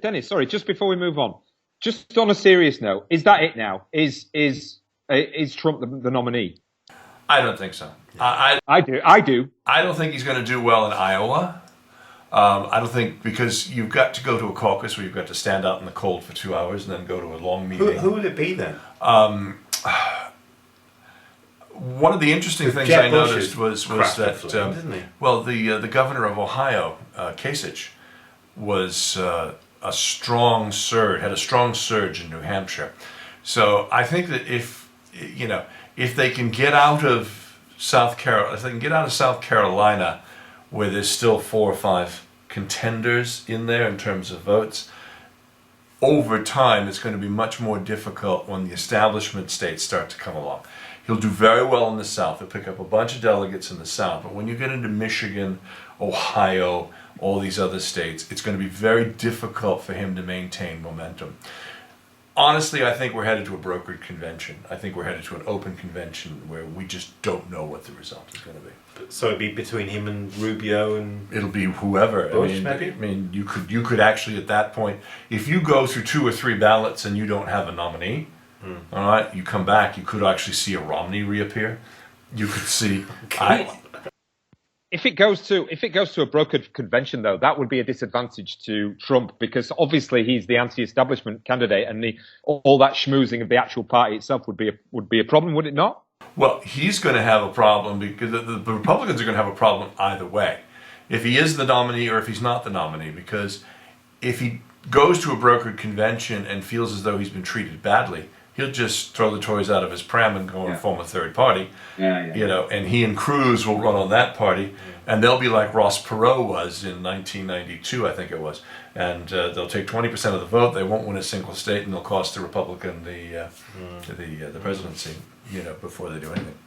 Dennis, sorry, just before we move on, just on a serious note, is that it now? Is Trump the nominee? I don't think so. I do. I don't think he's going to do well in Iowa. I don't think, because you've got to go to a caucus where you've got to stand out in the cold for 2 hours and then go to a long meeting. Who will it be then? One of the interesting things Jeb I Bush noticed was that didn't he? well, the governor of Ohio, Kasich, was a strong surge, had a strong surge in New Hampshire. So I think that if they can get out of South Carolina, where there's still 4 or 5 contenders in there in terms of votes, over time it's going to be much more difficult when the establishment states start to come along. He'll do very well in the South. He'll pick up a bunch of delegates in the South. But when you get into Michigan, Ohio, all these other states, it's going to be very difficult for him to maintain momentum. Honestly, I think we're headed to a brokered convention. I think we're headed to an open convention where we just don't know what the result is going to be. So it'd be between him and Rubio and... It'll be whoever. Bush, maybe? I mean, you could actually at that point, if you go through 2 or 3 ballots and you don't have a nominee, all right, you come back, you could actually see a Romney reappear. You could see... If it goes to a brokered convention, though, that would be a disadvantage to Trump, because obviously he's the anti-establishment candidate, and all that schmoozing of the actual party itself would be a problem, would it not? Well, he's going to have a problem because the Republicans are going to have a problem either way. If he is the nominee or if he's not the nominee, because if he goes to a brokered convention and feels as though he's been treated badly, he'll just throw the toys out of his pram and go and form a third party. And he and Cruz will run on that party, and they'll be like Ross Perot was in 1992, I think it was. And they'll take 20% of the vote. They won't win a single state, and they'll cost the Republican the presidency, before they do anything.